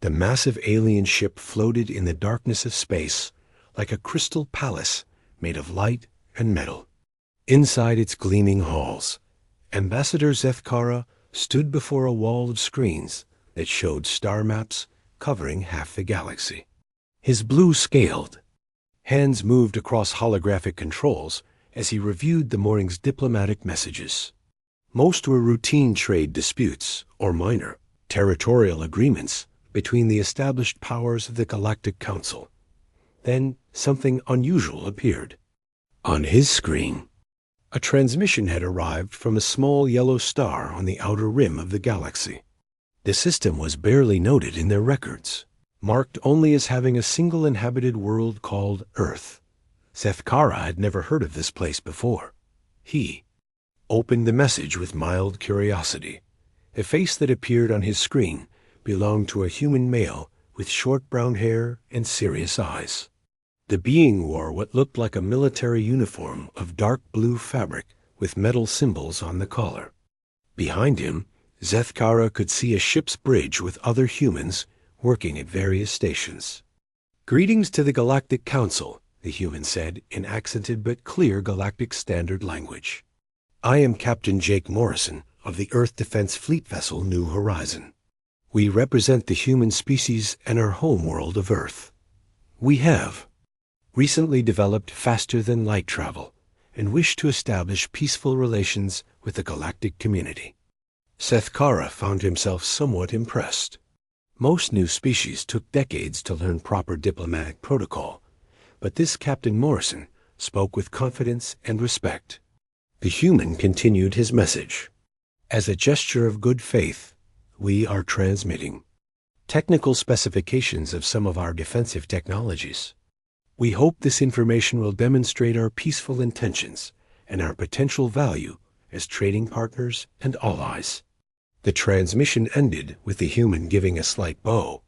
The massive alien ship floated in the darkness of space like a crystal palace made of light and metal. Inside its gleaming halls, Ambassador Zethkara stood before a wall of screens that showed star maps covering half the galaxy. His blue-scaled hands moved across holographic controls as he reviewed the morning's diplomatic messages. Most were routine trade disputes or minor territorial agreements between the established powers of the Galactic Council. Then something unusual appeared. On his screen, a transmission had arrived from a small yellow star on the outer rim of the galaxy. The system was barely noted in their records, marked only as having a single inhabited world called Earth. Zethkara had never heard of this place before. He opened the message with mild curiosity. A face that appeared on his screen belonged to a human male with short brown hair and serious eyes. The being wore what looked like a military uniform of dark blue fabric with metal symbols on the collar. Behind him, Zethkara could see a ship's bridge with other humans working at various stations. "Greetings to the Galactic Council," the human said in accented but clear Galactic Standard language. "I am Captain Jake Morrison of the Earth Defense Fleet vessel New Horizon. We represent the human species and our home world of Earth. We have recently developed faster-than-light travel and wish to establish peaceful relations with the galactic community." Zethkara found himself somewhat impressed. Most new species took decades to learn proper diplomatic protocol, but this Captain Morrison spoke with confidence and respect. The human continued his message. "As a gesture of good faith, we are transmitting technical specifications of some of our defensive technologies. We hope this information will demonstrate our peaceful intentions and our potential value as trading partners and allies." The transmission ended with the human giving a slight bow.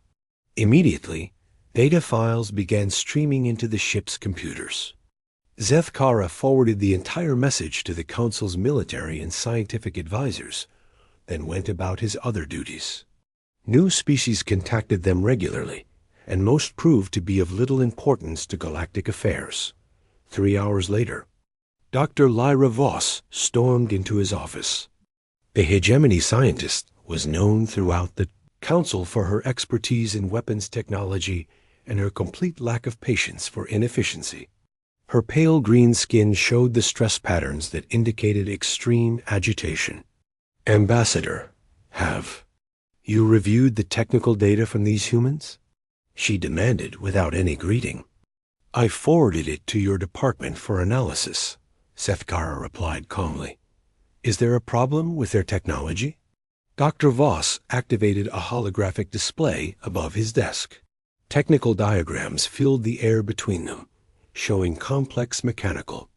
Immediately, data files began streaming into the ship's computers. Zethkara forwarded the entire message to the Council's military and scientific advisors, then went about his other duties. New species contacted them regularly, and most proved to be of little importance to galactic affairs. 3 hours later, Dr. Lyra Voss stormed into his office. The hegemony scientist was known throughout the Council for her expertise in weapons technology and her complete lack of patience for inefficiency. Her pale green skin showed the stress patterns that indicated extreme agitation. "Ambassador, have you reviewed the technical data from these humans?" she demanded without any greeting. "I forwarded it to your department for analysis," Zethkara replied calmly. "Is there a problem with their technology?" Dr. Voss activated a holographic display above his desk. Technical diagrams filled the air between them, showing complex mechanical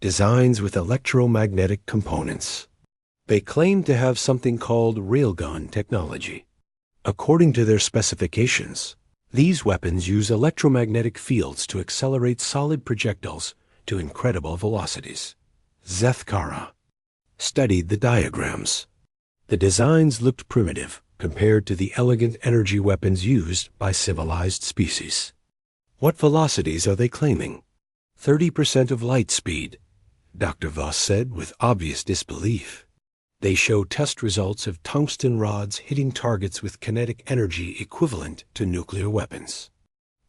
designs with electromagnetic components. They claimed to have something called railgun technology. According to their specifications, these weapons use electromagnetic fields to accelerate solid projectiles to incredible velocities. Zethkara studied the diagrams. The designs looked primitive compared to the elegant energy weapons used by civilized species. "What velocities are they claiming?" 30% of light speed, Dr. Voss said with obvious disbelief. "They show test results of tungsten rods hitting targets with kinetic energy equivalent to nuclear weapons."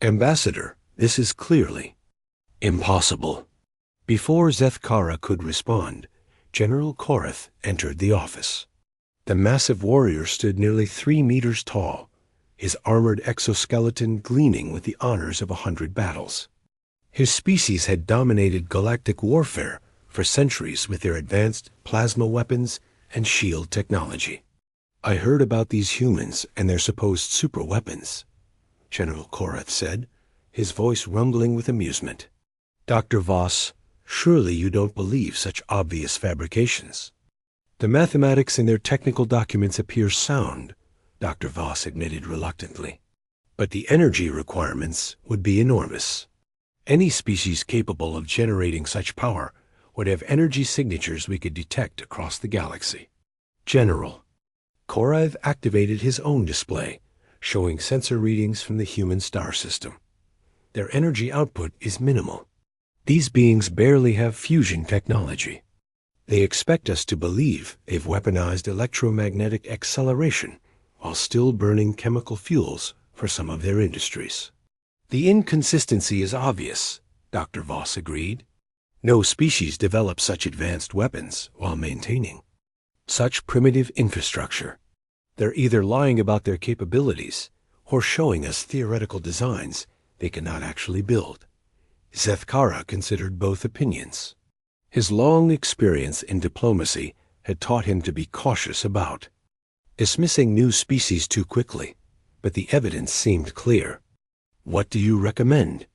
"Ambassador, this is clearly impossible." Before Zethkara could respond, General Korath entered the office. The massive warrior stood nearly 3 meters tall, his armored exoskeleton gleaming with the honors of 100 battles. His species had dominated galactic warfare for centuries with their advanced plasma weapons and shield technology. "I heard about these humans and their supposed super weapons," General Korath said, his voice rumbling with amusement. "Dr. Voss, surely you don't believe such obvious fabrications." "The mathematics in their technical documents appear sound," Dr. Voss admitted reluctantly. "But the energy requirements would be enormous. Any species capable of generating such power would have energy signatures we could detect across the galaxy." "General." Korath activated his own display, showing sensor readings from the human star system. Their energy output is minimal. These beings barely have fusion technology. They expect us to believe they've weaponized electromagnetic acceleration while still burning chemical fuels for some of their industries. The inconsistency is obvious, Dr. Voss agreed. No species develops such advanced weapons while maintaining such primitive infrastructure. They're either lying about their capabilities or showing us theoretical designs they cannot actually build. Zethkara considered both opinions. His long experience in diplomacy had taught him to be cautious about dismissing new species too quickly, but the evidence seemed clear. What do you recommend?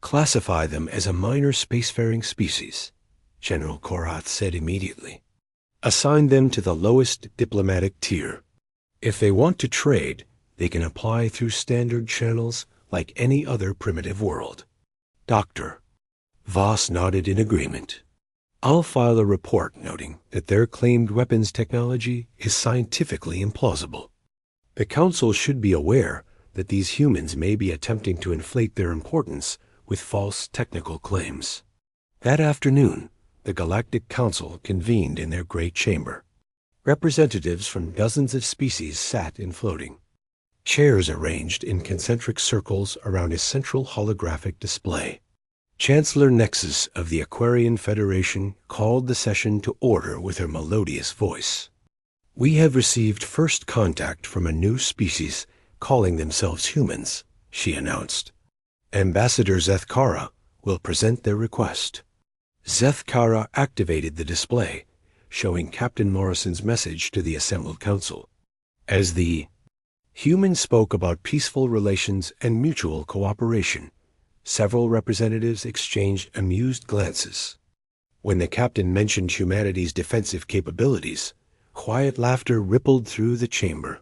Classify them as a minor spacefaring species, General Korath said immediately. Assign them to the lowest diplomatic tier. If they want to trade, they can apply through standard channels like any other primitive world. Dr. Voss nodded in agreement. I'll file a report noting that their claimed weapons technology is scientifically implausible. The Council should be aware that these humans may be attempting to inflate their importance with false technical claims. That afternoon, the Galactic Council convened in their great chamber. Representatives from dozens of species sat in floating chairs arranged in concentric circles around a central holographic display. Chancellor Nexus of the Aquarian Federation called the session to order with her melodious voice. We have received first contact from a new species calling themselves humans, she announced. Ambassador Zethkara will present their request. Zethkara activated the display, showing Captain Morrison's message to the assembled council. As the human spoke about peaceful relations and mutual cooperation, several representatives exchanged amused glances. When the captain mentioned humanity's defensive capabilities, quiet laughter rippled through the chamber.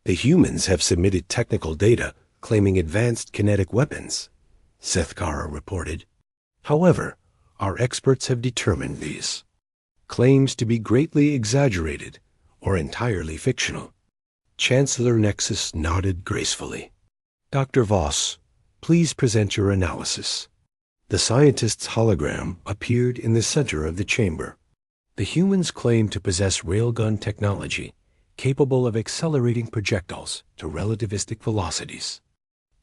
The humans have submitted technical data claiming advanced kinetic weapons, Zethkara reported. However, our experts have determined these claims to be greatly exaggerated or entirely fictional. Chancellor Nexus nodded gracefully. Dr. Voss, please present your analysis. The scientist's hologram appeared in the center of the chamber. The humans claim to possess railgun technology capable of accelerating projectiles to relativistic velocities.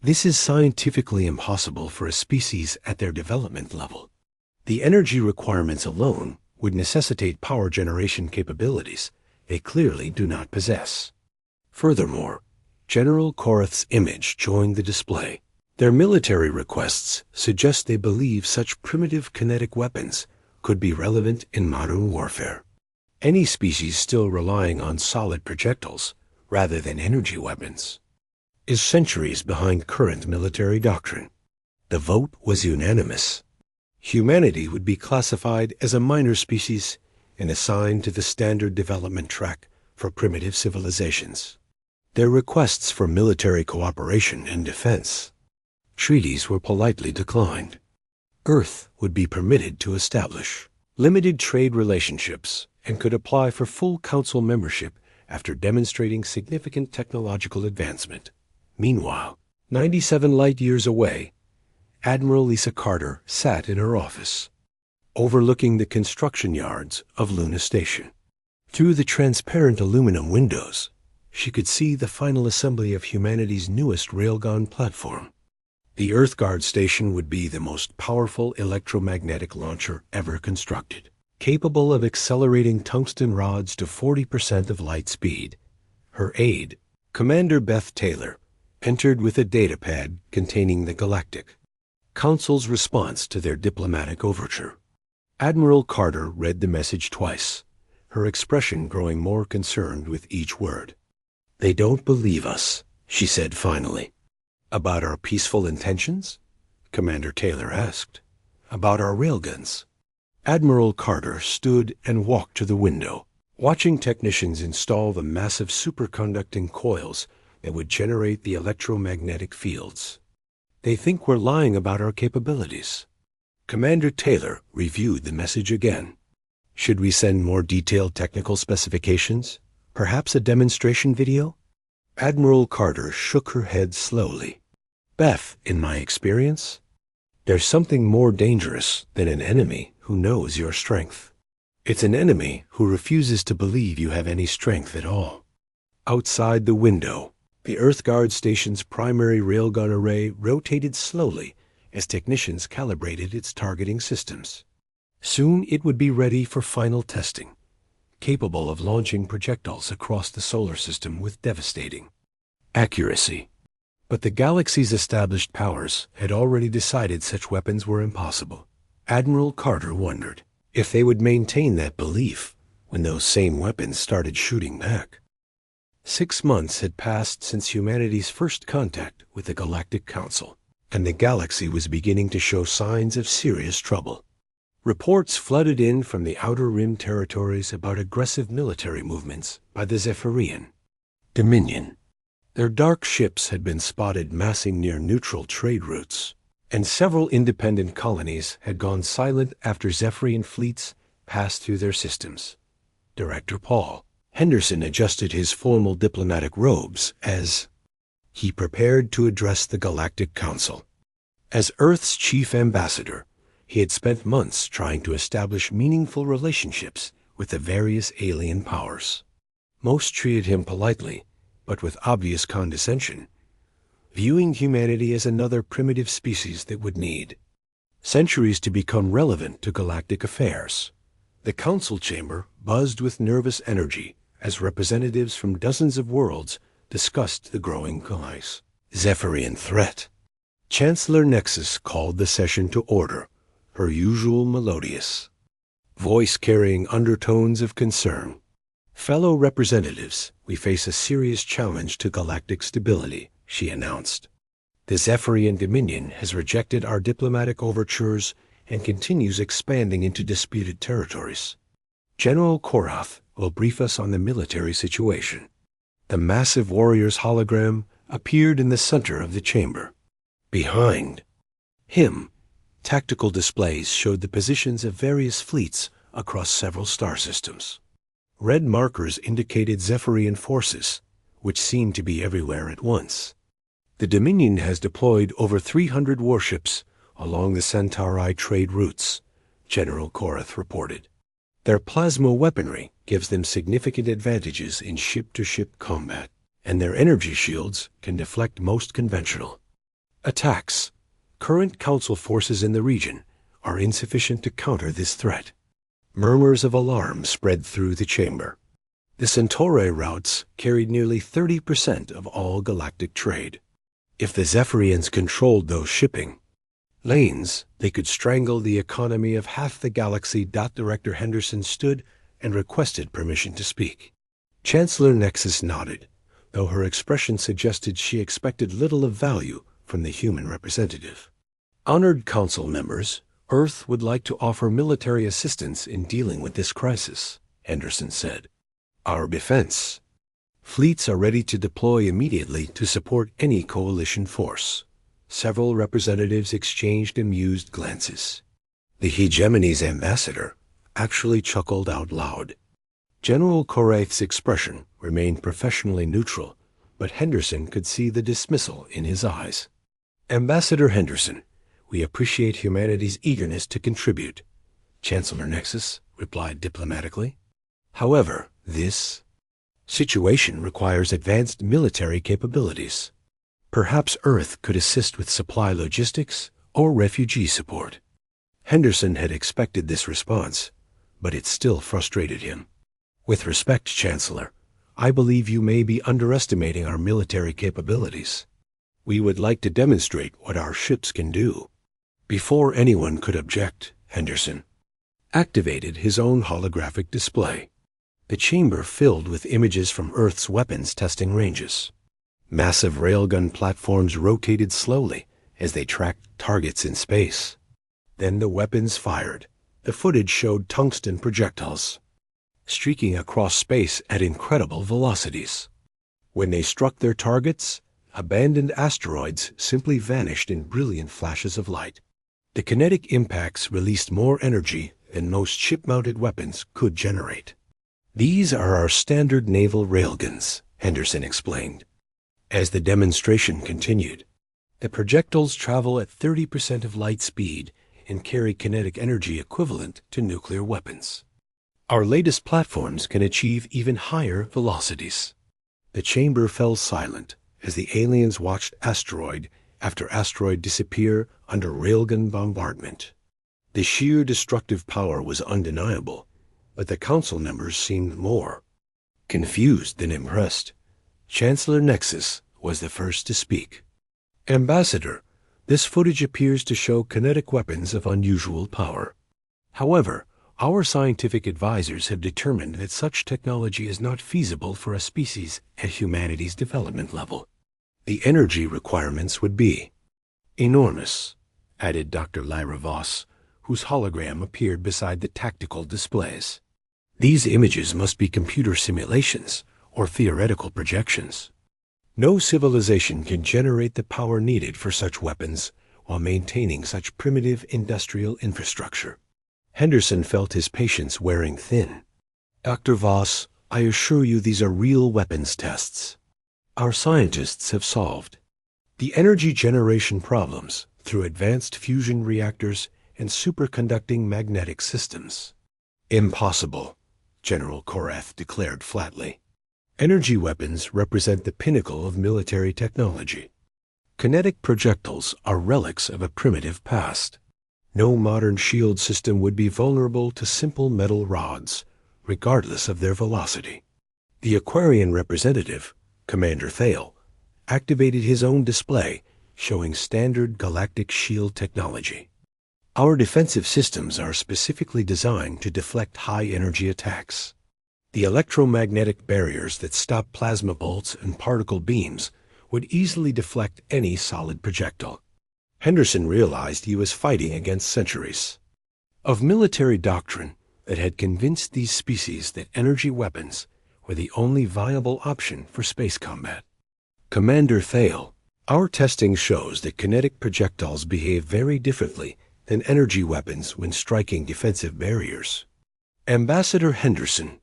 This is scientifically impossible for a species at their development level. The energy requirements alone would necessitate power generation capabilities they clearly do not possess. Furthermore, General Korath's image joined the display. Their military requests suggest they believe such primitive kinetic weapons could be relevant in modern warfare. Any species still relying on solid projectiles rather than energy weapons is centuries behind current military doctrine. The vote was unanimous. Humanity would be classified as a minor species and assigned to the standard development track for primitive civilizations. Their requests for military cooperation and defense treaties were politely declined. Earth would be permitted to establish limited trade relationships and could apply for full council membership after demonstrating significant technological advancement. Meanwhile, 97 light-years away, Admiral Lisa Carter sat in her office, overlooking the construction yards of Luna Station. Through the transparent aluminum windows, she could see the final assembly of humanity's newest railgun platform. The EarthGuard station would be the most powerful electromagnetic launcher ever constructed, capable of accelerating tungsten rods to 40% of light speed. Her aide, Commander Beth Taylor, entered with a datapad containing the Galactic Council's response to their diplomatic overture. Admiral Carter read the message twice, her expression growing more concerned with each word. "They don't believe us," she said finally. "About our peaceful intentions?" Commander Taylor asked. "About our railguns?" Admiral Carter stood and walked to the window, watching technicians install the massive superconducting coils that would generate the electromagnetic fields. "They think we're lying about our capabilities." Commander Taylor reviewed the message again. "Should we send more detailed technical specifications? Perhaps a demonstration video?" Admiral Carter shook her head slowly. Beth, in my experience, there's something more dangerous than an enemy who knows your strength. It's an enemy who refuses to believe you have any strength at all. Outside the window, the Earth Guard Station's primary railgun array rotated slowly as technicians calibrated its targeting systems. Soon it would be ready for final testing, capable of launching projectiles across the solar system with devastating accuracy. But the galaxy's established powers had already decided such weapons were impossible. Admiral Carter wondered if they would maintain that belief when those same weapons started shooting back. 6 months had passed since humanity's first contact with the Galactic Council, and the galaxy was beginning to show signs of serious trouble. Reports flooded in from the Outer Rim territories about aggressive military movements by the Zephyrian Dominion. Their dark ships had been spotted massing near neutral trade routes, and several independent colonies had gone silent after Zephyrian fleets passed through their systems. Director Paul Henderson adjusted his formal diplomatic robes as he prepared to address the Galactic Council. As Earth's chief ambassador, he had spent months trying to establish meaningful relationships with the various alien powers. Most treated him politely, but with obvious condescension, viewing humanity as another primitive species that would need centuries to become relevant to galactic affairs. The council chamber buzzed with nervous energy as representatives from dozens of worlds discussed the growing Zephyrian threat. Chancellor Nexus called the session to order, her usual melodious voice carrying undertones of concern. Fellow representatives, we face a serious challenge to galactic stability, she announced. The Zephyrian Dominion has rejected our diplomatic overtures and continues expanding into disputed territories. General Korath will brief us on the military situation. The massive warrior's hologram appeared in the center of the chamber. Behind him, tactical displays showed the positions of various fleets across several star systems. Red markers indicated Zephyrian forces, which seemed to be everywhere at once. The Dominion has deployed over 300 warships along the Centauri trade routes, General Korath reported. Their plasma weaponry gives them significant advantages in ship-to-ship combat, and their energy shields can deflect most conventional attacks. Current Council forces in the region are insufficient to counter this threat. Murmurs of alarm spread through the chamber. The Centauri routes carried nearly 30% of all galactic trade. If the Zephyrians controlled those shipping lanes, they could strangle the economy of half the galaxy. Director Henderson stood and requested permission to speak. Chancellor Nexus nodded, though her expression suggested she expected little of value from the human representative. Honored Council members, Earth would like to offer military assistance in dealing with this crisis, Henderson said. Our defense fleets are ready to deploy immediately to support any coalition force. Several representatives exchanged amused glances. The hegemony's ambassador actually chuckled out loud. General Korath's expression remained professionally neutral, but Henderson could see the dismissal in his eyes. Ambassador Henderson, we appreciate humanity's eagerness to contribute, Chancellor Nexus replied diplomatically. However, this situation requires advanced military capabilities. Perhaps Earth could assist with supply logistics or refugee support. Henderson had expected this response, but it still frustrated him. With respect, Chancellor, I believe you may be underestimating our military capabilities. We would like to demonstrate what our ships can do. Before anyone could object, Henderson activated his own holographic display. The chamber filled with images from Earth's weapons testing ranges. Massive railgun platforms rotated slowly as they tracked targets in space. Then the weapons fired. The footage showed tungsten projectiles streaking across space at incredible velocities. When they struck their targets, abandoned asteroids simply vanished in brilliant flashes of light. The kinetic impacts released more energy than most ship-mounted weapons could generate. These are our standard naval railguns, Henderson explained. As the demonstration continued, the projectiles travel at 30% of light speed and carry kinetic energy equivalent to nuclear weapons. Our latest platforms can achieve even higher velocities. The chamber fell silent as the aliens watched asteroid after asteroid disappear under railgun bombardment. The sheer destructive power was undeniable, but the council members seemed more confused than impressed. Chancellor Nexus was the first to speak. Ambassador, this footage appears to show kinetic weapons of unusual power. However, our scientific advisors have determined that such technology is not feasible for a species at humanity's development level. The energy requirements would be enormous, added Dr. Lyra Voss, whose hologram appeared beside the tactical displays. These images must be computer simulations or theoretical projections. No civilization can generate the power needed for such weapons while maintaining such primitive industrial infrastructure. Henderson felt his patience wearing thin. Dr. Voss, I assure you these are real weapons tests. Our scientists have solved the energy generation problems through advanced fusion reactors and superconducting magnetic systems. Impossible, General Korath declared flatly. Energy weapons represent the pinnacle of military technology. Kinetic projectiles are relics of a primitive past. No modern shield system would be vulnerable to simple metal rods, regardless of their velocity. The Aquarian representative, Commander Thale, activated his own display showing standard galactic shield technology. Our defensive systems are specifically designed to deflect high-energy attacks. The electromagnetic barriers that stop plasma bolts and particle beams would easily deflect any solid projectile. Henderson realized he was fighting against centuries of military doctrine that had convinced these species that energy weapons were the only viable option for space combat. Commander Thale, our testing shows that kinetic projectiles behave very differently than energy weapons when striking defensive barriers. Ambassador Henderson,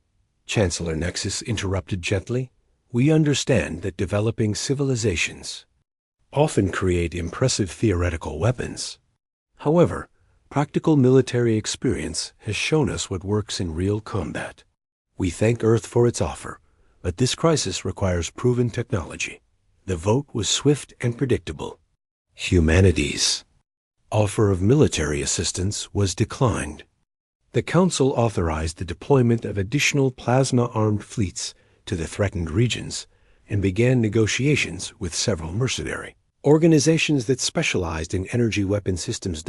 Chancellor Nexus interrupted gently, we understand that developing civilizations often create impressive theoretical weapons. However, practical military experience has shown us what works in real combat. We thank Earth for its offer, but this crisis requires proven technology. The vote was swift and predictable. Humanity's offer of military assistance was declined. The Council authorized the deployment of additional plasma-armed fleets to the threatened regions and began negotiations with several mercenary organizations that specialized in energy weapon systems.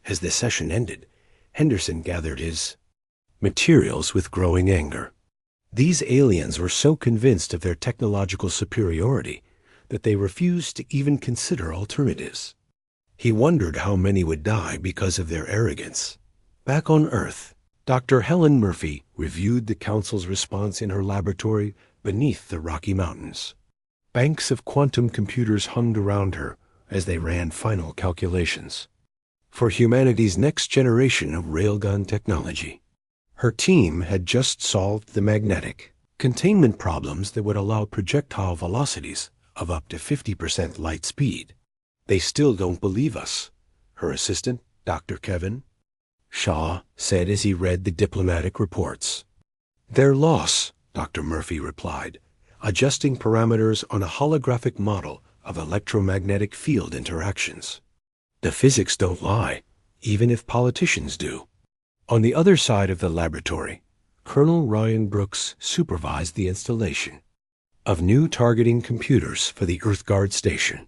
As the session ended, Henderson gathered his materials with growing anger. These aliens were so convinced of their technological superiority that they refused to even consider alternatives. He wondered how many would die because of their arrogance. Back on Earth, Dr. Helen Murphy reviewed the Council's response in her laboratory beneath the Rocky Mountains. Banks of quantum computers hummed around her as they ran final calculations for humanity's next generation of railgun technology. Her team had just solved the magnetic containment problems that would allow projectile velocities of up to 50% light speed. They still don't believe us, her assistant, Dr. Kevin Shaw, said as he read the diplomatic reports. Their loss, Dr. Murphy replied, adjusting parameters on a holographic model of electromagnetic field interactions. The physics don't lie, even if politicians do. On the other side of the laboratory, Colonel Ryan Brooks supervised the installation of new targeting computers for the EarthGuard station.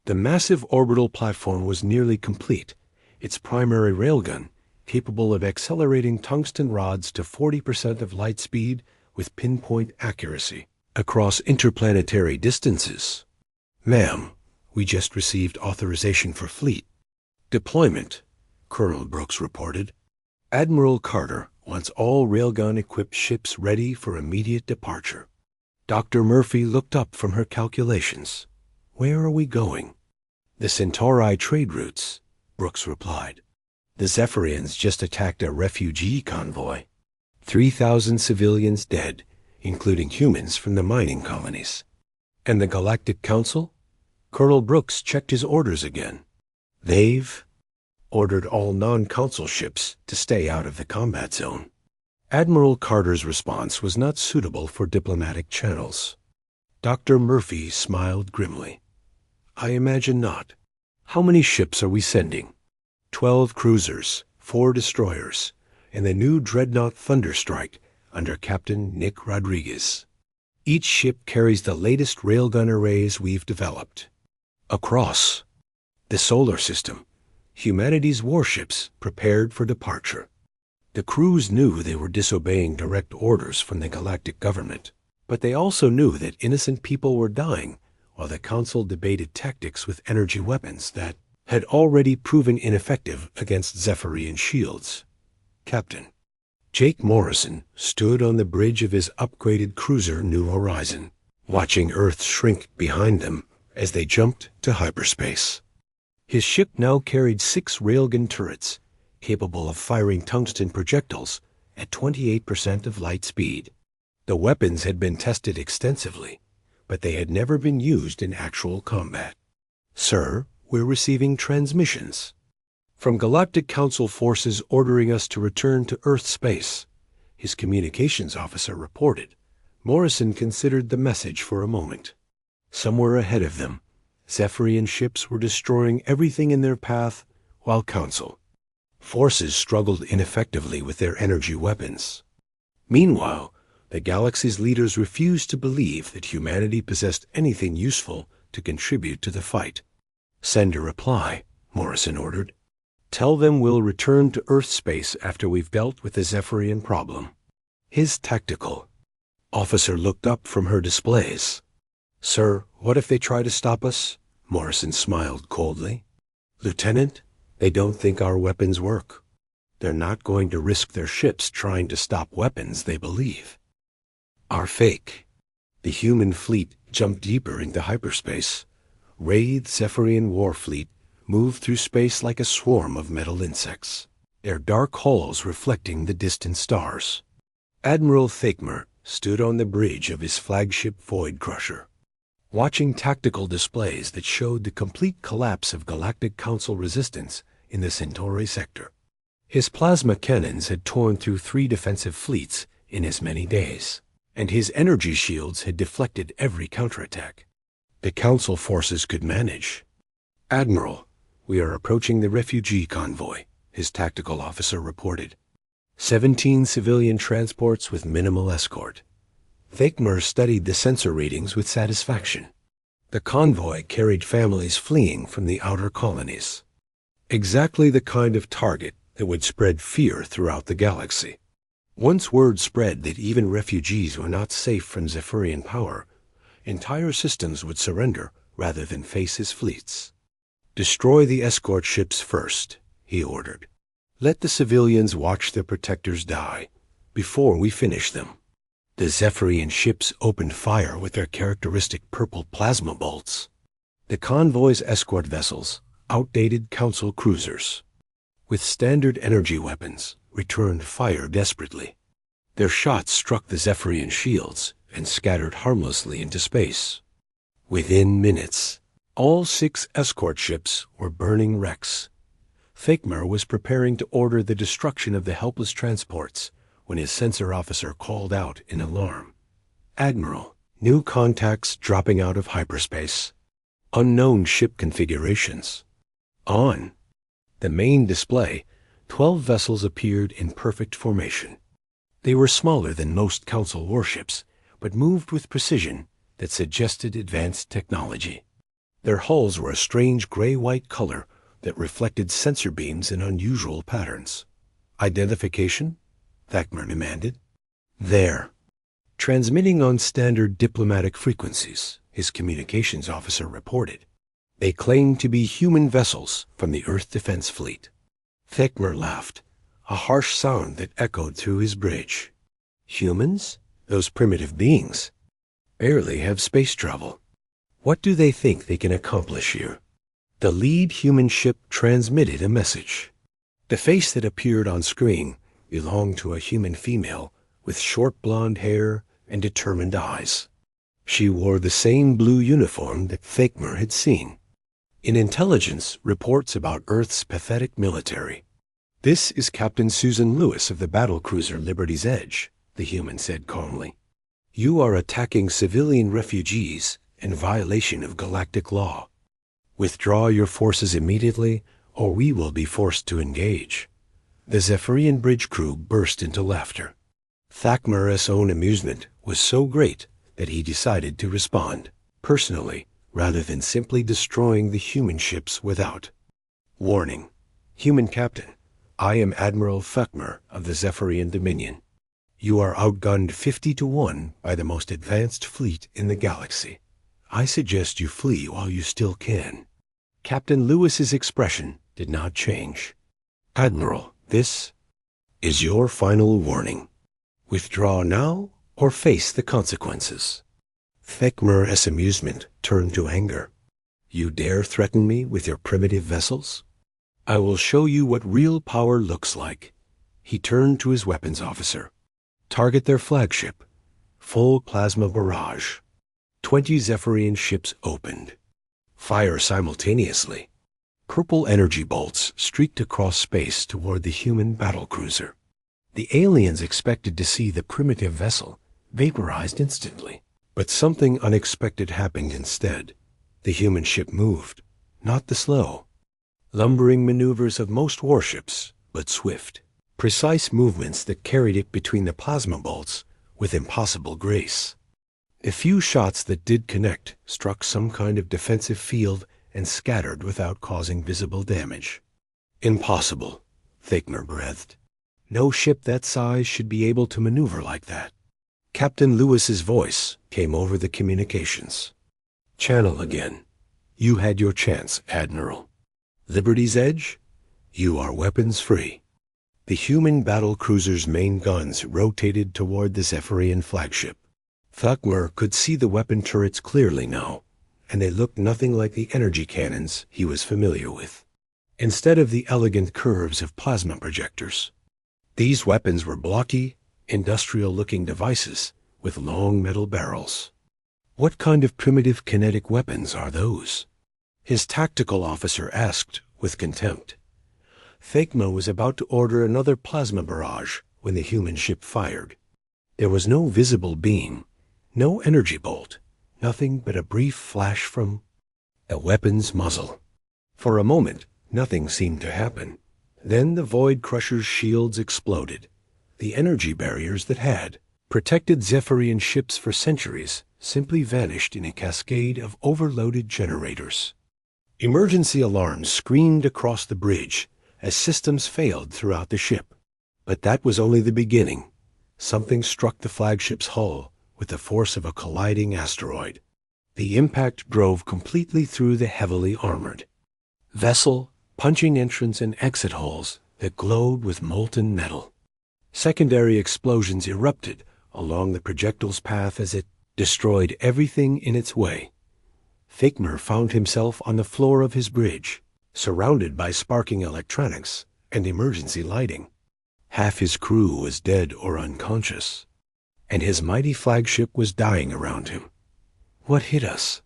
The massive orbital platform was nearly complete, its primary railgun capable of accelerating tungsten rods to 40% of light speed with pinpoint accuracy across interplanetary distances. Ma'am, we just received authorization for fleet deployment, Colonel Brooks reported. Admiral Carter wants all railgun-equipped ships ready for immediate departure. Dr. Murphy looked up from her calculations. Where are we going? The Centauri trade routes, Brooks replied. The Zephyrians just attacked a refugee convoy. 3,000 civilians dead, including humans from the mining colonies. And the Galactic Council? Colonel Brooks checked his orders again. They've ordered all non-council ships to stay out of the combat zone. Admiral Carter's response was not suitable for diplomatic channels. Dr. Murphy smiled grimly. I imagine not. How many ships are we sending? 12 cruisers, 4 destroyers, and the new dreadnought Thunderstrike under Captain Nick Rodriguez. Each ship carries the latest railgun arrays we've developed. Across the solar system, humanity's warships prepared for departure. The crews knew they were disobeying direct orders from the galactic government, but they also knew that innocent people were dying while the Council debated tactics with energy weapons that had already proven ineffective against Zephyrian shields. Captain Jake Morrison stood on the bridge of his upgraded cruiser New Horizon, watching Earth shrink behind them as they jumped to hyperspace. His ship now carried 6 railgun turrets, capable of firing tungsten projectiles at 28% of light speed. The weapons had been tested extensively, but they had never been used in actual combat. Sir, we're receiving transmissions from Galactic Council forces ordering us to return to Earth space, his communications officer reported. Morrison considered the message for a moment. Somewhere ahead of them, Zephyrian ships were destroying everything in their path, while Council forces struggled ineffectively with their energy weapons. Meanwhile, the galaxy's leaders refused to believe that humanity possessed anything useful to contribute to the fight. Send a reply, Morrison ordered. Tell them we'll return to Earth space after we've dealt with the Zephyrian problem. His tactical officer looked up from her displays. Sir, what if they try to stop us? Morrison smiled coldly. Lieutenant, they don't think our weapons work. They're not going to risk their ships trying to stop weapons they believe are fake. The human fleet jumped deeper into hyperspace. Wraith Zephyrian war fleet moved through space like a swarm of metal insects, their dark hulls reflecting the distant stars. Admiral Thakmer stood on the bridge of his flagship Void Crusher, watching tactical displays that showed the complete collapse of Galactic Council resistance in the Centauri sector. His plasma cannons had torn through 3 defensive fleets in as many days, and his energy shields had deflected every counterattack the Council forces could manage. Admiral, we are approaching the refugee convoy, his tactical officer reported. 17 civilian transports with minimal escort. Thakmer studied the sensor readings with satisfaction. The convoy carried families fleeing from the outer colonies. Exactly the kind of target that would spread fear throughout the galaxy. Once word spread that even refugees were not safe from Zephyrian power, entire systems would surrender rather than face his fleets. Destroy the escort ships first, he ordered. Let the civilians watch their protectors die before we finish them. The Zephyrian ships opened fire with their characteristic purple plasma bolts. The convoy's escort vessels, outdated Council cruisers, with standard energy weapons, returned fire desperately. Their shots struck the Zephyrian shields and scattered harmlessly into space. Within minutes, all 6 escort ships were burning wrecks. Thakmer was preparing to order the destruction of the helpless transports when his sensor officer called out in alarm. Admiral, new contacts dropping out of hyperspace. Unknown ship configurations. On the main display, 12 vessels appeared in perfect formation. They were smaller than most Council warships, but moved with precision that suggested advanced technology. Their hulls were a strange gray-white color that reflected sensor beams in unusual patterns. Identification? Thakmer demanded. There. Transmitting on standard diplomatic frequencies, his communications officer reported. They claimed to be human vessels from the Earth Defense Fleet. Thakmer laughed, a harsh sound that echoed through his bridge. Humans? Those primitive beings barely have space travel. What do they think they can accomplish here? The lead human ship transmitted a message. The face that appeared on screen belonged to a human female with short blonde hair and determined eyes. She wore the same blue uniform that Thakmer had seen. In intelligence, reports about Earth's pathetic military. "This is Captain Susan Lewis of the battlecruiser Liberty's Edge," the human said calmly. "You are attacking civilian refugees in violation of galactic law. Withdraw your forces immediately, or we will be forced to engage." The Zephyrian bridge crew burst into laughter. Thakmer's own amusement was so great that he decided to respond, personally, rather than simply destroying the human ships without. "Warning. Human Captain, I am Admiral Thakmer of the Zephyrian Dominion. You are outgunned 50-1 by the most advanced fleet in the galaxy. I suggest you flee while you still can." Captain Lewis's expression did not change. "Admiral, this is your final warning. Withdraw now or face the consequences." Thakmer's amusement turned to anger. "You dare threaten me with your primitive vessels? I will show you what real power looks like." He turned to his weapons officer. "Target their flagship. Full plasma barrage." 20 Zephyrian ships opened. Fire simultaneously. Purple energy bolts streaked across space toward the human battlecruiser. The aliens expected to see the primitive vessel vaporized instantly. But something unexpected happened instead. The human ship moved, not the slow, lumbering maneuvers of most warships, but swift, precise movements that carried it between the plasma bolts with impossible grace. A few shots that did connect struck some kind of defensive field and scattered without causing visible damage. "Impossible," Thakmer breathed. "No ship that size should be able to maneuver like that." Captain Lewis's voice came over the communications. "Channel again. You had your chance, Admiral. Liberty's Edge? You are weapons free." The human battle cruiser's main guns rotated toward the Zephyrian flagship. Thakmer could see the weapon turrets clearly now, and they looked nothing like the energy cannons he was familiar with. Instead of the elegant curves of plasma projectors, these weapons were blocky, industrial-looking devices with long metal barrels. "What kind of primitive kinetic weapons are those?" his tactical officer asked with contempt. Thakmer was about to order another plasma barrage when the human ship fired. There was no visible beam, no energy bolt, nothing but a brief flash from a weapon's muzzle. For a moment, nothing seemed to happen. Then the Void Crusher's shields exploded. The energy barriers that had protected Zephyrian ships for centuries simply vanished in a cascade of overloaded generators. Emergency alarms screamed across the bridge as systems failed throughout the ship. But that was only the beginning. Something struck the flagship's hull with the force of a colliding asteroid. The impact drove completely through the heavily armored vessel, punching entrance and exit holes that glowed with molten metal. Secondary explosions erupted along the projectile's path as it destroyed everything in its way. Thakmer found himself on the floor of his bridge, surrounded by sparking electronics and emergency lighting. Half his crew was dead or unconscious, and his mighty flagship was dying around him. "What hit us?"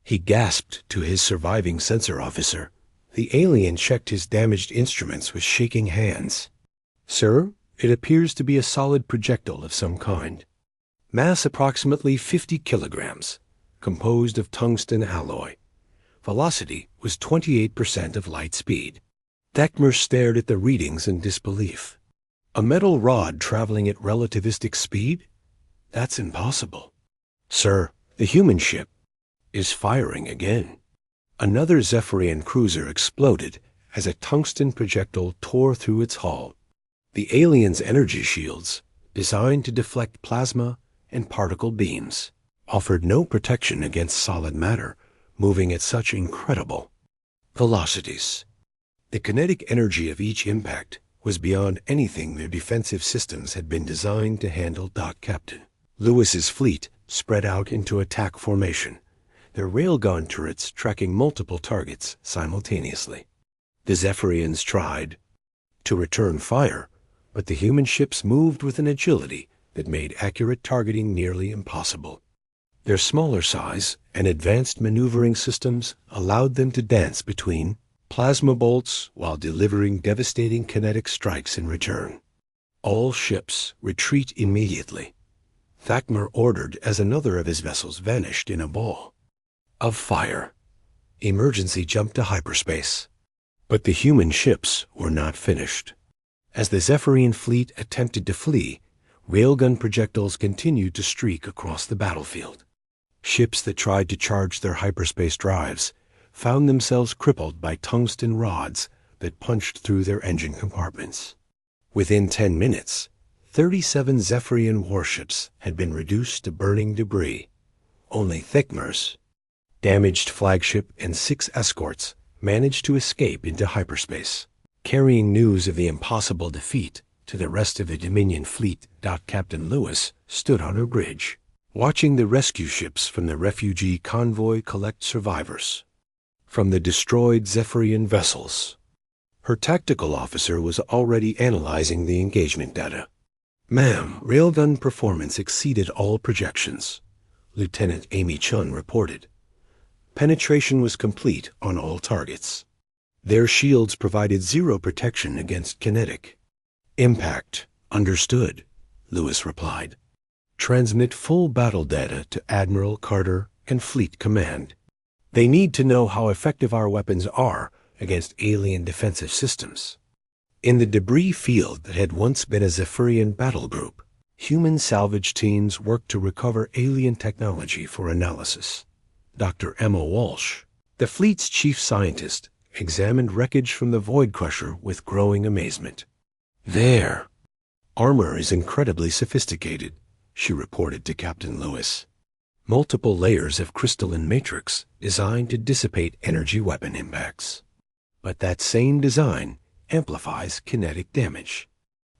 he gasped to his surviving sensor officer. The alien checked his damaged instruments with shaking hands. "Sir, it appears to be a solid projectile of some kind. Mass approximately 50 kilograms, composed of tungsten alloy. Velocity was 28% of light speed." Thakmer stared at the readings in disbelief. A metal rod traveling at relativistic speed? That's impossible. "Sir, the human ship is firing again." Another Zephyrian cruiser exploded as a tungsten projectile tore through its hull. The alien's energy shields, designed to deflect plasma and particle beams, offered no protection against solid matter moving at such incredible velocities. The kinetic energy of each impact was beyond anything their defensive systems had been designed to handle. Captain Lewis's fleet spread out into attack formation, their railgun turrets tracking multiple targets simultaneously. The Zephyrians tried to return fire, but the human ships moved with an agility that made accurate targeting nearly impossible. Their smaller size and advanced maneuvering systems allowed them to dance between plasma bolts while delivering devastating kinetic strikes in return. All ships retreat immediately, Thakmer ordered as another of his vessels vanished in a ball of fire. Emergency jump to hyperspace. But the human ships were not finished. As the Zephyrian fleet attempted to flee, railgun projectiles continued to streak across the battlefield. Ships that tried to charge their hyperspace drives found themselves crippled by tungsten rods that punched through their engine compartments. Within 10 minutes, 37 Zephyrian warships had been reduced to burning debris. Only Thakmer's damaged flagship and 6 escorts managed to escape into hyperspace, carrying news of the impossible defeat to the rest of the Dominion fleet. Captain Lewis stood on her bridge, watching the rescue ships from the refugee convoy collect survivors from the destroyed Zephyrian vessels. Her tactical officer was already analyzing the engagement data. "Ma'am, railgun performance exceeded all projections," Lieutenant Amy Chun reported. Penetration was complete on all targets. Their shields provided zero protection against kinetic impact. "Understood," Lewis replied. "Transmit full battle data to Admiral Carter and Fleet Command. They need to know how effective our weapons are against alien defensive systems." In the debris field that had once been a Zephyrian battle group, human salvage teams worked to recover alien technology for analysis. Dr. Emma Walsh, the fleet's chief scientist, examined wreckage from the Void Crusher with growing amazement. "Their armor is incredibly sophisticated," she reported to Captain Lewis. "Multiple layers of crystalline matrix designed to dissipate energy weapon impacts. But that same design amplifies kinetic damage.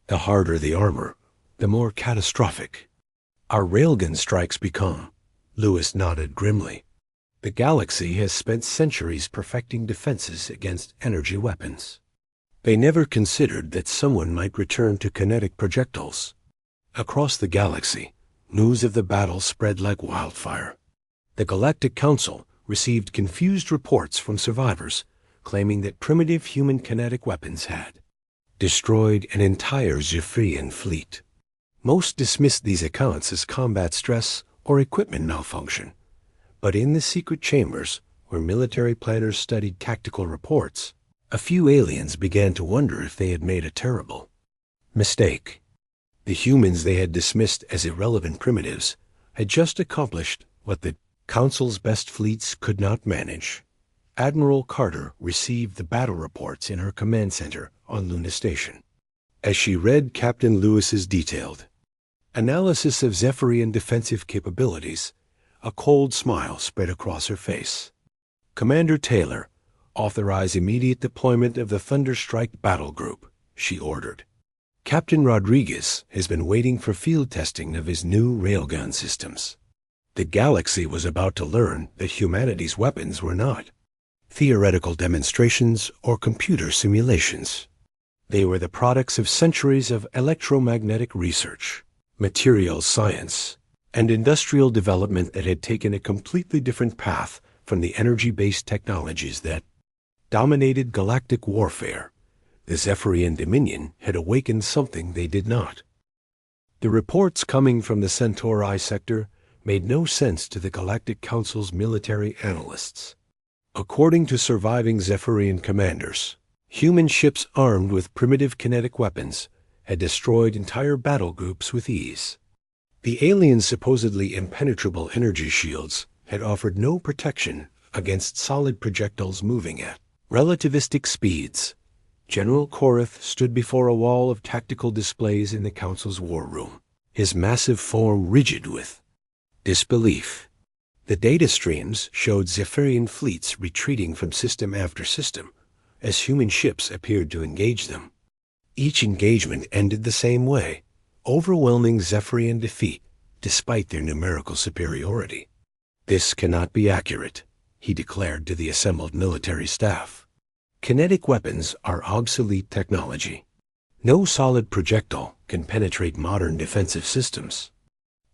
The harder the armor, the more catastrophic our railgun strikes become." Lewis nodded grimly. "The galaxy has spent centuries perfecting defenses against energy weapons. They never considered that someone might return to kinetic projectiles." Across the galaxy, news of the battle spread like wildfire. The Galactic Council received confused reports from survivors claiming that primitive human kinetic weapons had destroyed an entire Zephyrian fleet. Most dismissed these accounts as combat stress or equipment malfunction. But in the secret chambers, where military planners studied tactical reports, a few aliens began to wonder if they had made a terrible mistake. The humans they had dismissed as irrelevant primitives had just accomplished what the Council's best fleets could not manage. Admiral Carter received the battle reports in her command center on Luna Station. As she read Captain Lewis's detailed analysis of Zephyrian defensive capabilities, a cold smile spread across her face. "Commander Taylor, authorize immediate deployment of the Thunderstrike battle group," she ordered. "Captain Rodriguez has been waiting for field testing of his new railgun systems." The galaxy was about to learn that humanity's weapons were not theoretical demonstrations or computer simulations. They were the products of centuries of electromagnetic research, materials science, and industrial development that had taken a completely different path from the energy-based technologies that dominated galactic warfare. The Zephyrian Dominion had awakened something they did not. The reports coming from the Centauri sector made no sense to the Galactic Council's military analysts. According to surviving Zephyrian commanders, human ships armed with primitive kinetic weapons had destroyed entire battle groups with ease. The aliens' supposedly impenetrable energy shields had offered no protection against solid projectiles moving at relativistic speeds. General Korath stood before a wall of tactical displays in the Council's war room, his massive form rigid with disbelief. The data streams showed Zephyrian fleets retreating from system after system as human ships appeared to engage them. Each engagement ended the same way, overwhelming Zephyrian defeat despite their numerical superiority. "This cannot be accurate," he declared to the assembled military staff. "Kinetic weapons are obsolete technology. No solid projectile can penetrate modern defensive systems."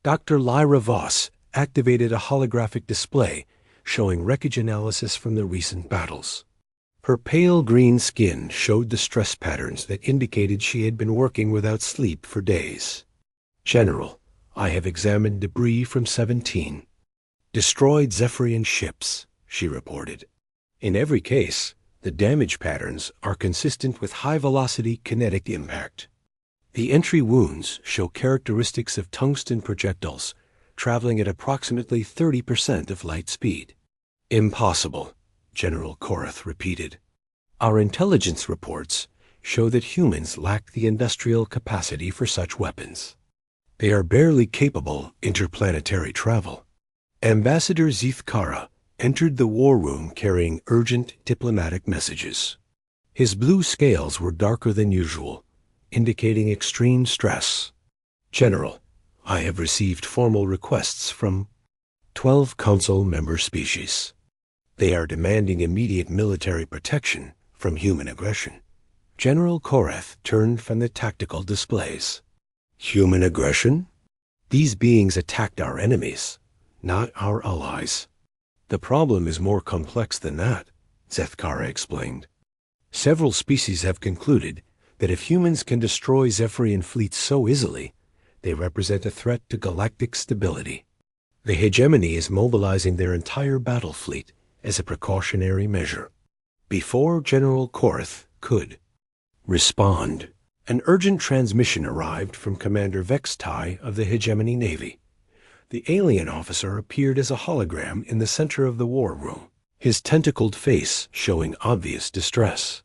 Dr. Lyra Voss activated a holographic display showing wreckage analysis from the recent battles. Her pale green skin showed the stress patterns that indicated she had been working without sleep for days. "General, I have examined debris from 17 destroyed Zephyrian ships," she reported. "In every case, the damage patterns are consistent with high-velocity kinetic impact. The entry wounds show characteristics of tungsten projectiles traveling at approximately 30% of light speed." "Impossible," General Korath repeated. "Our intelligence reports show that humans lack the industrial capacity for such weapons. They are barely capable interplanetary travel." Ambassador Zithkara entered the war room carrying urgent diplomatic messages. His blue scales were darker than usual, indicating extreme stress. "General, I have received formal requests from 12 Council member species. They are demanding immediate military protection from human aggression." General Korath turned from the tactical displays. "Human aggression? These beings attacked our enemies, not our allies." "The problem is more complex than that," Zethkara explained. "Several species have concluded that if humans can destroy Zephyrian fleets so easily, they represent a threat to galactic stability. The hegemony is mobilizing their entire battle fleet as a precautionary measure." Before General Korath could respond, an urgent transmission arrived from Commander Vextai of the Hegemony Navy. The alien officer appeared as a hologram in the center of the war room, his tentacled face showing obvious distress.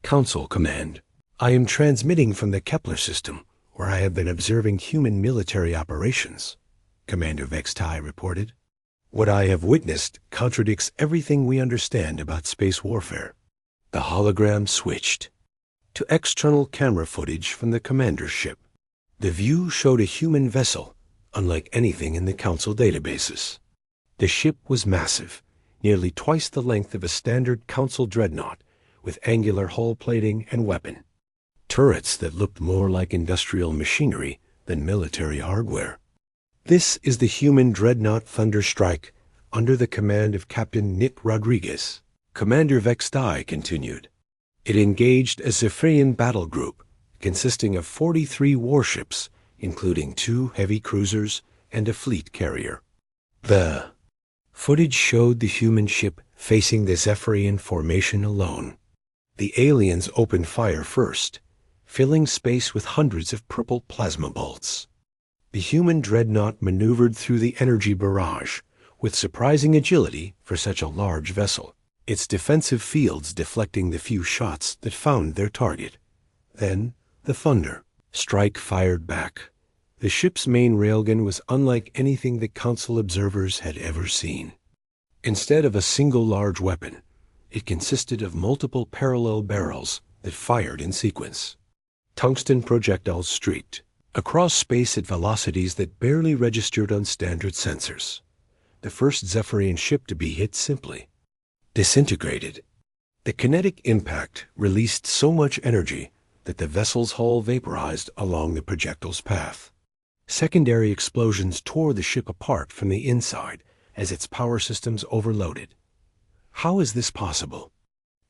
"Council Command, I am transmitting from the Kepler system, where I have been observing human military operations," Commander Vextai reported. "What I have witnessed contradicts everything we understand about space warfare." The hologram switched to external camera footage from the commander's ship. The view showed a human vessel, unlike anything in the Council databases. The ship was massive, nearly twice the length of a standard Council dreadnought, with angular hull plating and weapon turrets that looked more like industrial machinery than military hardware. "This is the human dreadnought Thunderstrike, under the command of Captain Nit Rodriguez," Commander Vextai continued. "It engaged a Zephyrian battle group consisting of 43 warships, including 2 heavy cruisers and a fleet carrier." The footage showed the human ship facing the Zephyrian formation alone. The aliens opened fire first, filling space with hundreds of purple plasma bolts. The human dreadnought maneuvered through the energy barrage with surprising agility for such a large vessel, its defensive fields deflecting the few shots that found their target. Then the Thunderstrike fired back. The ship's main railgun was unlike anything the Council observers had ever seen. Instead of a single large weapon, it consisted of multiple parallel barrels that fired in sequence. Tungsten projectiles streaked across space at velocities that barely registered on standard sensors. The first Zephyrian ship to be hit simply disintegrated. The kinetic impact released so much energy that the vessel's hull vaporized along the projectile's path. Secondary explosions tore the ship apart from the inside as its power systems overloaded. "How is this possible?"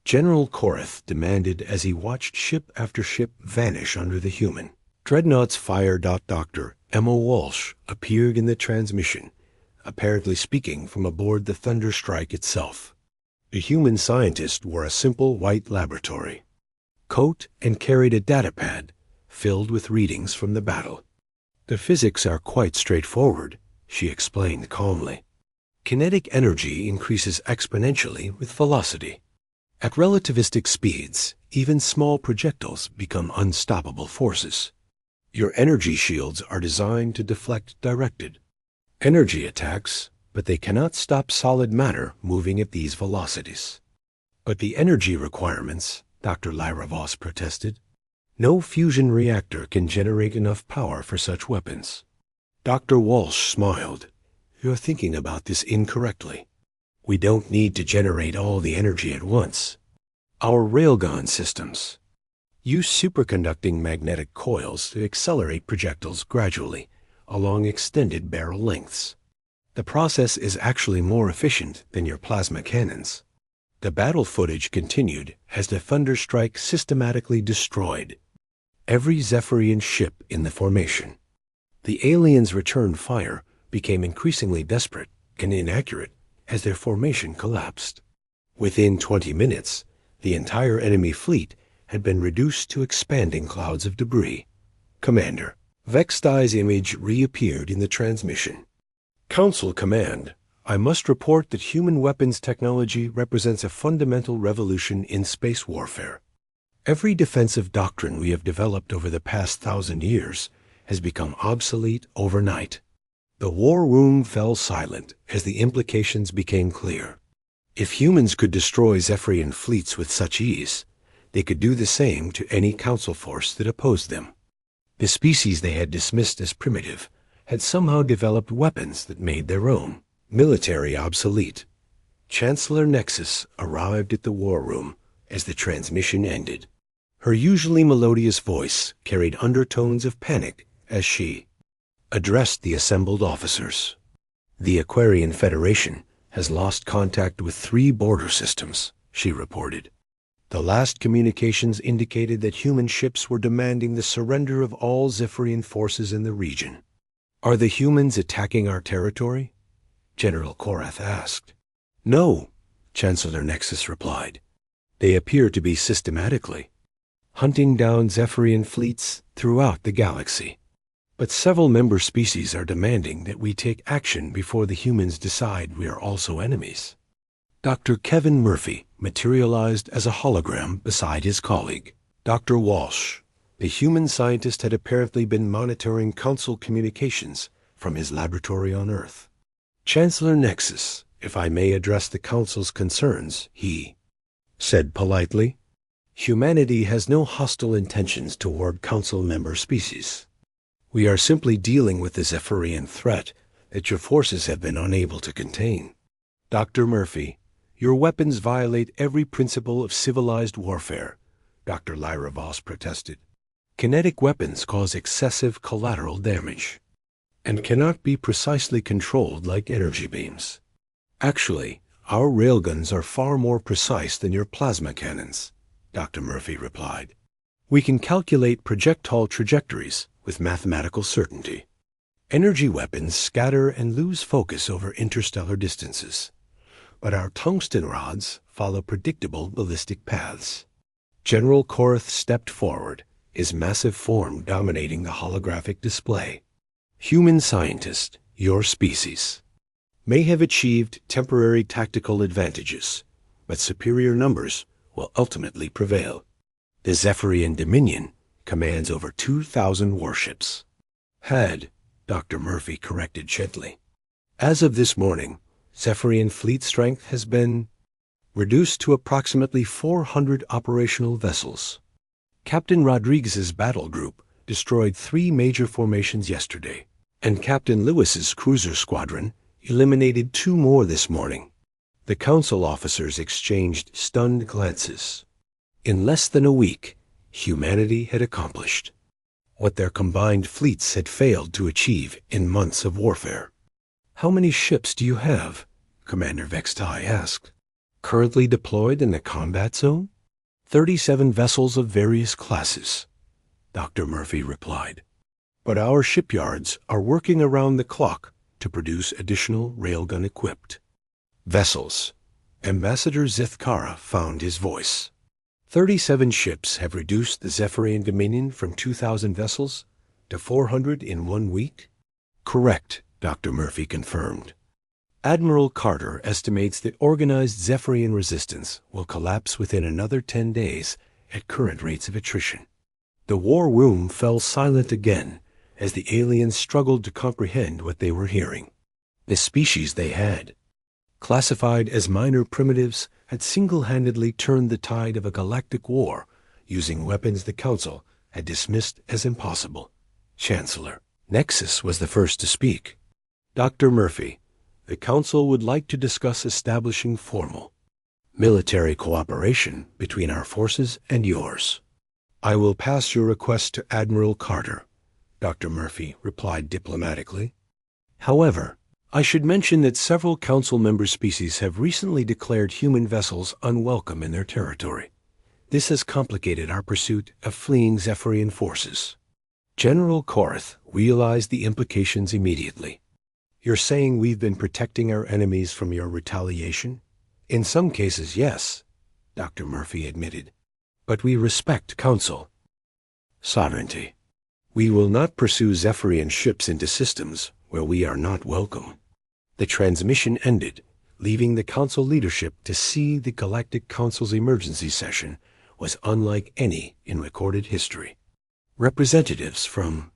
General Korath demanded as he watched ship after ship vanish under the human. Dreadnought's fire. Dr. Emma Walsh appeared in the transmission, apparently speaking from aboard the Thunderstrike itself. The human scientist wore a simple white laboratory coat and carried a datapad filled with readings from the battle. "The physics are quite straightforward," she explained calmly. "Kinetic energy increases exponentially with velocity. At relativistic speeds, even small projectiles become unstoppable forces. Your energy shields are designed to deflect directed energy attacks, but they cannot stop solid matter moving at these velocities." "But the energy requirements," Dr. Lyra Voss protested. "No fusion reactor can generate enough power for such weapons." Dr. Walsh smiled. "You're thinking about this incorrectly. We don't need to generate all the energy at once. Our railgun systems use superconducting magnetic coils to accelerate projectiles gradually along extended barrel lengths. The process is actually more efficient than your plasma cannons. The battle footage continued as the thunderstrike systematically destroyed every Zephyrian ship in the formation. The aliens' return fire became increasingly desperate and inaccurate as their formation collapsed. Within 20 minutes, the entire enemy fleet had been reduced to expanding clouds of debris. Commander, Vextai's image reappeared in the transmission. Council Command, I must report that human weapons technology represents a fundamental revolution in space warfare. Every defensive doctrine we have developed over the past 1,000 years has become obsolete overnight. The war room fell silent as the implications became clear. If humans could destroy Zephyrian fleets with such ease, they could do the same to any council force that opposed them. The species they had dismissed as primitive had somehow developed weapons that made their own, military obsolete. Chancellor Nexus arrived at the war room as the transmission ended. Her usually melodious voice carried undertones of panic as she addressed the assembled officers. The Aquarian Federation has lost contact with 3 border systems, she reported. The last communications indicated that human ships were demanding the surrender of all Zephyrian forces in the region. Are the humans attacking our territory? General Korath asked. No, Chancellor Nexus replied. They appear to be systematically hunting down Zephyrian fleets throughout the galaxy. But several member species are demanding that we take action before the humans decide we are also enemies. Dr. Kevin Murphy materialized as a hologram beside his colleague. Dr. Walsh, the human scientist, had apparently been monitoring Council communications from his laboratory on Earth. Chancellor Nexus, if I may address the Council's concerns, he said politely. Humanity has no hostile intentions toward Council member species. We are simply dealing with the Zephyrian threat that your forces have been unable to contain. Dr. Murphy, your weapons violate every principle of civilized warfare, Dr. Lyra Voss protested. Kinetic weapons cause excessive collateral damage and cannot be precisely controlled like energy beams. Actually, our railguns are far more precise than your plasma cannons, Dr. Murphy replied. We can calculate projectile trajectories with mathematical certainty. Energy weapons scatter and lose focus over interstellar distances, but our tungsten rods follow predictable ballistic paths. General Korath stepped forward, his massive form dominating the holographic display. Human scientist, your species may have achieved temporary tactical advantages, but superior numbers will ultimately prevail. The Zephyrian Dominion commands over 2,000 warships. Had, Dr. Murphy corrected gently. As of this morning, Zephyrian fleet strength has been reduced to approximately 400 operational vessels. Captain Rodriguez's battle group destroyed 3 major formations yesterday, and Captain Lewis's cruiser squadron eliminated 2 more this morning. The council officers exchanged stunned glances. In less than a week, humanity had accomplished what their combined fleets had failed to achieve in months of warfare. How many ships do you have? Commander Vextai asked. Currently deployed in the combat zone? 37 vessels of various classes, Dr. Murphy replied. But our shipyards are working around the clock to produce additional railgun-equipped vessels. Ambassador Zithkara found his voice. 37 ships have reduced the Zephyrian Dominion from 2,000 vessels to 400 in 1 week? Correct, Dr. Murphy confirmed. Admiral Carter estimates that organized Zephyrian resistance will collapse within another 10 days at current rates of attrition. The war room fell silent again as the aliens struggled to comprehend what they were hearing. The species they had, classified as minor primitives, had single-handedly turned the tide of a galactic war using weapons the Council had dismissed as impossible. Chancellor Nexus was the first to speak. Dr. Murphy, the Council would like to discuss establishing formal military cooperation between our forces and yours. I will pass your request to Admiral Carter, Dr. Murphy replied diplomatically. However, I should mention that several Council member species have recently declared human vessels unwelcome in their territory. This has complicated our pursuit of fleeing Zephyrian forces. General Korath realized the implications immediately. You're saying we've been protecting our enemies from your retaliation? In some cases, yes, Dr. Murphy admitted. But we respect Council sovereignty. We will not pursue Zephyrian ships into systems where we are not welcome. The transmission ended, leaving the Council leadership to see the Galactic Council's emergency session was unlike any in recorded history. Representatives from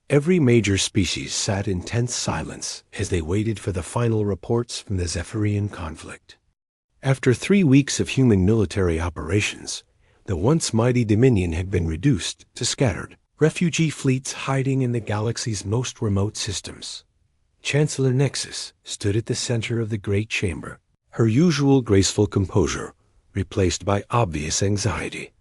every major species sat in tense silence as they waited for the final reports from the Zephyrian conflict. After 3 weeks of human military operations, the once mighty Dominion had been reduced to scattered refugee fleets hiding in the galaxy's most remote systems. Chancellor Nexus stood at the center of the great chamber, her usual graceful composure replaced by obvious anxiety.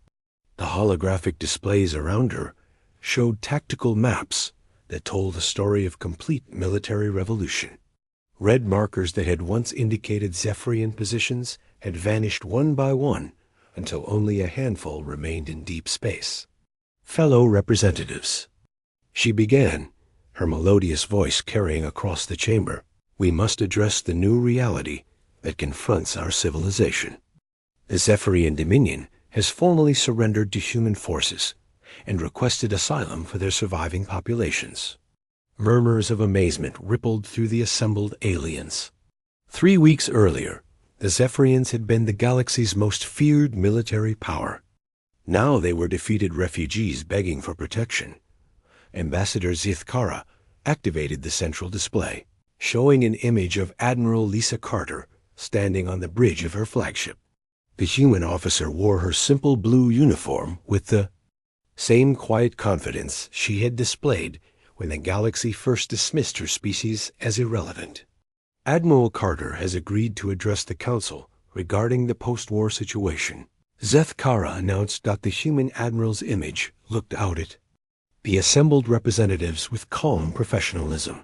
The holographic displays around her showed tactical maps that told a story of complete military revolution. Red markers that had once indicated Zephyrian positions had vanished one by one until only a handful remained in deep space. Fellow representatives, she began, her melodious voice carrying across the chamber, we must address the new reality that confronts our civilization. The Zephyrian Dominion has formally surrendered to human forces and requested asylum for their surviving populations. Murmurs of amazement rippled through the assembled aliens. 3 weeks earlier, the Zephyrians had been the galaxy's most feared military power. Now they were defeated refugees begging for protection. Ambassador Zithkara activated the central display, showing an image of Admiral Lisa Carter standing on the bridge of her flagship. The human officer wore her simple blue uniform with the same quiet confidence she had displayed when the galaxy first dismissed her species as irrelevant. Admiral Carter has agreed to address the Council regarding the post-war situation. Zethkara announced that the human admiral's image looked out at the assembled representatives with calm professionalism.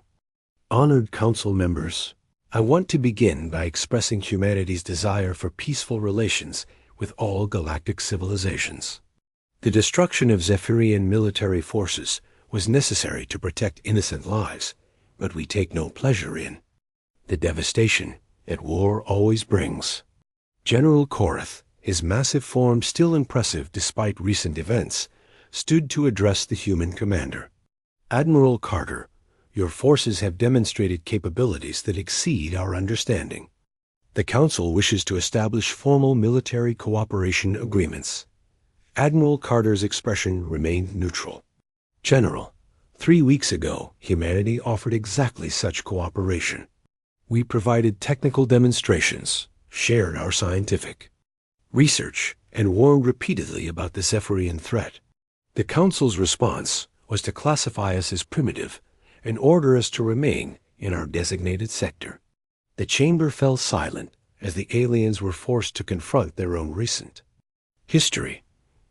Honored Council members, I want to begin by expressing humanity's desire for peaceful relations with all galactic civilizations. The destruction of Zephyrian military forces was necessary to protect innocent lives, but we take no pleasure in the devastation that war always brings. General Korath, his massive form still impressive despite recent events, stood to address the human commander. Admiral Carter, your forces have demonstrated capabilities that exceed our understanding. The Council wishes to establish formal military cooperation agreements. Admiral Carter's expression remained neutral. General, 3 weeks ago, humanity offered exactly such cooperation. We provided technical demonstrations, shared our scientific research, and warned repeatedly about the Zephyrian threat. The Council's response was to classify us as primitive and order us to remain in our designated sector. The chamber fell silent as the aliens were forced to confront their own recent history.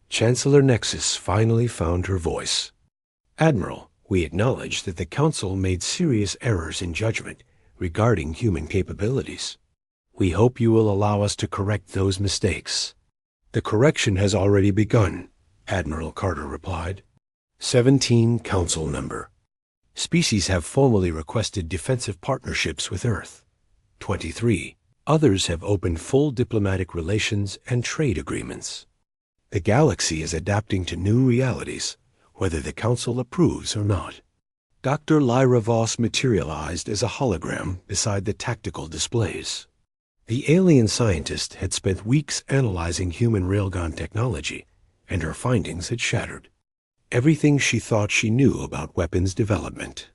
Chancellor Nexus finally found her voice. Admiral, we acknowledge that the Council made serious errors in judgment regarding human capabilities. We hope you will allow us to correct those mistakes. The correction has already begun, Admiral Carter replied. 17 Council member species have formally requested defensive partnerships with Earth. 23 others have opened full diplomatic relations and trade agreements. The galaxy is adapting to new realities, whether the Council approves or not. Dr. Lyra Voss materialized as a hologram beside the tactical displays. The alien scientist had spent weeks analyzing human railgun technology, and her findings had shattered everything she thought she knew about weapons development.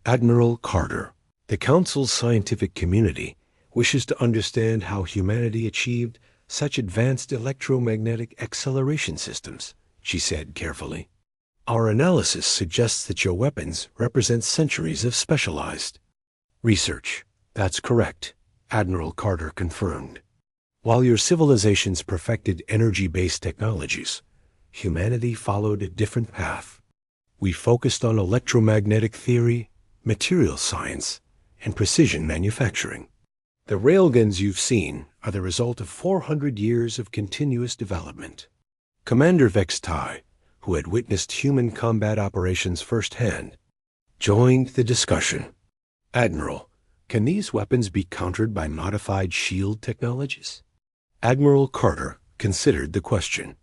Admiral Carter, the Council's scientific community wishes to understand how humanity achieved such advanced electromagnetic acceleration systems, she said carefully. Our analysis suggests that your weapons represent centuries of specialized research. That's correct, Admiral Carter confirmed. While your civilizations perfected energy-based technologies, humanity followed a different path. We focused on electromagnetic theory, material science, and precision manufacturing. The railguns you've seen are the result of 400 years of continuous development. Commander Vex Tai, who had witnessed human combat operations firsthand, joined the discussion. Admiral, can these weapons be countered by modified shield technologies? Admiral Carter considered the question.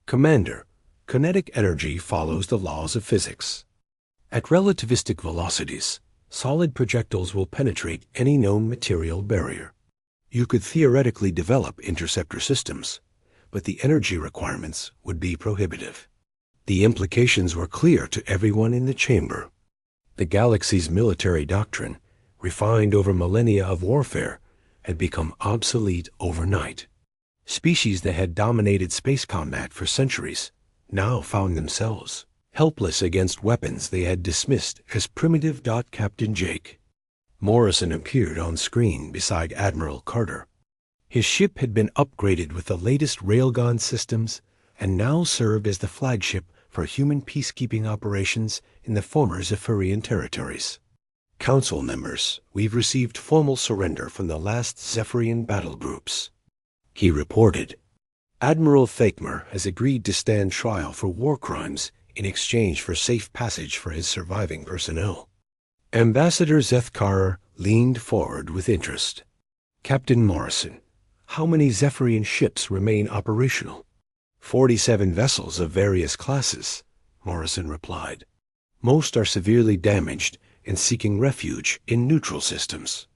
Commander, kinetic energy follows the laws of physics. At relativistic velocities, solid projectiles will penetrate any known material barrier. You could theoretically develop interceptor systems, but the energy requirements would be prohibitive. The implications were clear to everyone in the chamber. The galaxy's military doctrine, refined over millennia of warfare, had become obsolete overnight. Species that had dominated space combat for centuries now found themselves helpless against weapons they had dismissed as primitive. Captain Jake Morrison appeared on screen beside Admiral Carter. His ship had been upgraded with the latest railgun systems and now served as the flagship for human peacekeeping operations in the former Zephyrian territories. Council members, we've received formal surrender from the last Zephyrian battle groups, he reported. Admiral Thakmer has agreed to stand trial for war crimes in exchange for safe passage for his surviving personnel. Ambassador Zethkarer leaned forward with interest. Captain Morrison, how many Zephyrian ships remain operational? 47 vessels of various classes, Morrison replied. Most are severely damaged and seeking refuge in neutral systems.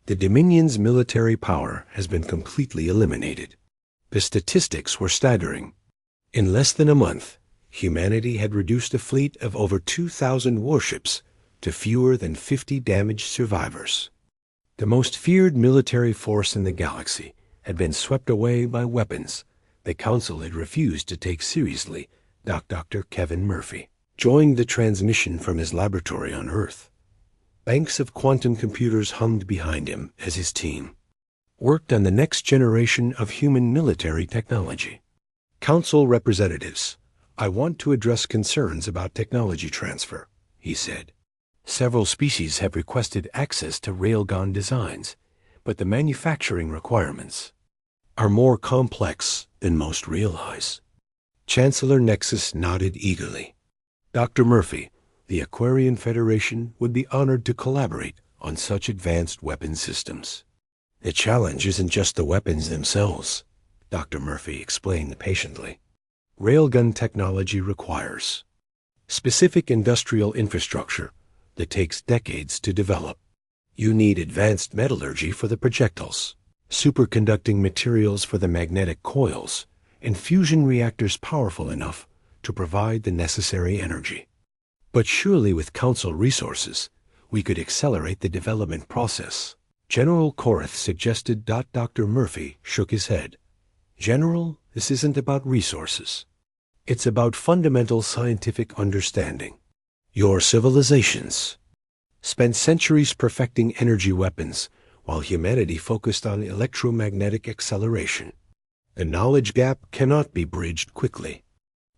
The Dominion's military power has been completely eliminated. The statistics were staggering. In less than a month, humanity had reduced a fleet of over 2,000 warships to fewer than 50 damaged survivors. The most feared military force in the galaxy had been swept away by weapons the Council had refused to take seriously. Dr. Kevin Murphy joined the transmission from his laboratory on Earth. Banks of quantum computers hummed behind him as his team worked on the next generation of human military technology. Council representatives, I want to address concerns about technology transfer, he said. Several species have requested access to railgun designs, but the manufacturing requirements are more complex than most realize. Chancellor Nexus nodded eagerly. Dr. Murphy, the Aquarian Federation would be honored to collaborate on such advanced weapon systems. The challenge isn't just the weapons themselves, Dr. Murphy explained patiently. Railgun technology requires specific industrial infrastructure that takes decades to develop. You need advanced metallurgy for the projectiles, superconducting materials for the magnetic coils, and fusion reactors powerful enough to provide the necessary energy. But surely with Council resources, we could accelerate the development process. General Korath suggested. Dr. Murphy shook his head. General, this isn't about resources. It's about fundamental scientific understanding. Your civilizations spent centuries perfecting energy weapons while humanity focused on electromagnetic acceleration. The knowledge gap cannot be bridged quickly.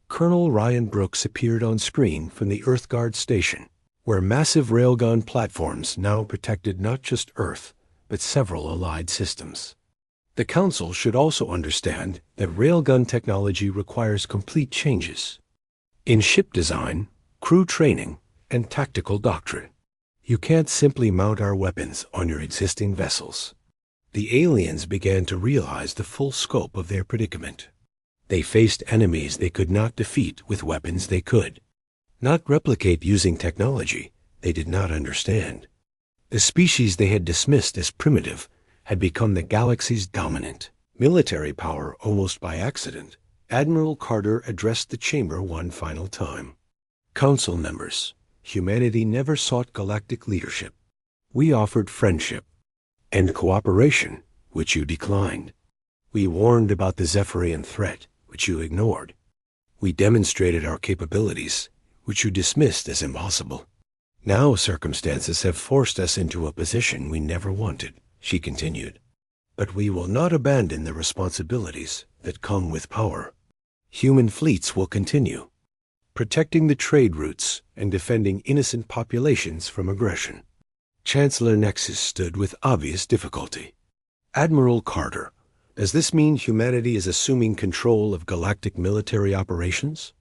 Colonel Ryan Brooks appeared on screen from the EarthGuard station, where massive railgun platforms now protected not just Earth, but several allied systems. The Council should also understand that railgun technology requires complete changes in ship design, crew training, and tactical doctrine. You can't simply mount our weapons on your existing vessels. The aliens began to realize the full scope of their predicament. They faced enemies they could not defeat with weapons they could not replicate using technology they did not understand. The species they had dismissed as primitive had become the galaxy's dominant military power almost by accident. Admiral Carter addressed the chamber one final time. Council members, humanity never sought galactic leadership. We offered friendship and cooperation, which you declined. We warned about the Zephyrian threat, which you ignored. We demonstrated our capabilities, which you dismissed as impossible. Now circumstances have forced us into a position we never wanted, she continued. But we will not abandon the responsibilities that come with power. Human fleets will continue, protecting the trade routes and defending innocent populations from aggression. Chancellor Nexus stood with obvious difficulty. Admiral Carter, does this mean humanity is assuming control of galactic military operations?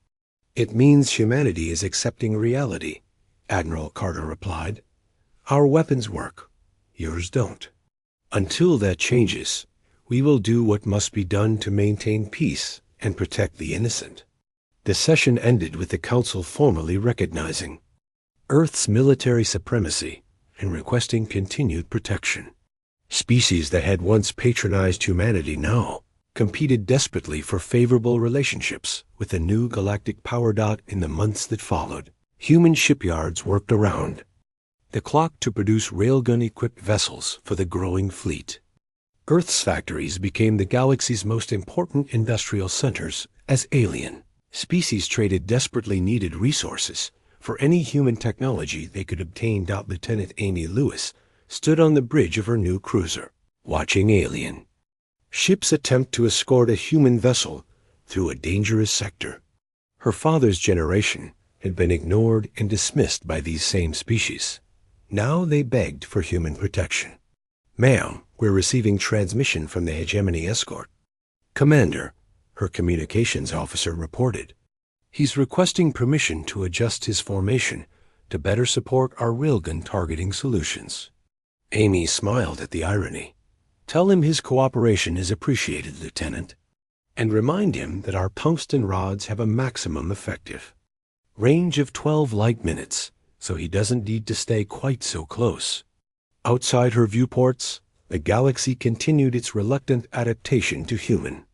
It means humanity is accepting reality, Admiral Carter replied. Our weapons work. Yours don't. Until that changes, we will do what must be done to maintain peace and protect the innocent. The session ended with the Council formally recognizing Earth's military supremacy and requesting continued protection. Species that had once patronized humanity now competed desperately for favorable relationships with the new galactic power dot in the months that followed. Human shipyards worked around the clock to produce railgun-equipped vessels for the growing fleet. Earth's factories became the galaxy's most important industrial centers as alien species traded desperately needed resources for any human technology they could obtain. Lieutenant Amy Lewis stood on the bridge of her new cruiser, watching alien ships attempt to escort a human vessel through a dangerous sector. Her father's generation had been ignored and dismissed by these same species. Now they begged for human protection. Ma'am, we're receiving transmission from the Hegemony Escort. Commander, her communications officer reported. He's requesting permission to adjust his formation to better support our railgun targeting solutions. Amy smiled at the irony. Tell him his cooperation is appreciated, Lieutenant, and remind him that our tungsten rods have a maximum effective range of 12 light minutes, so he doesn't need to stay quite so close. Outside her viewports, the galaxy continued its reluctant adaptation to human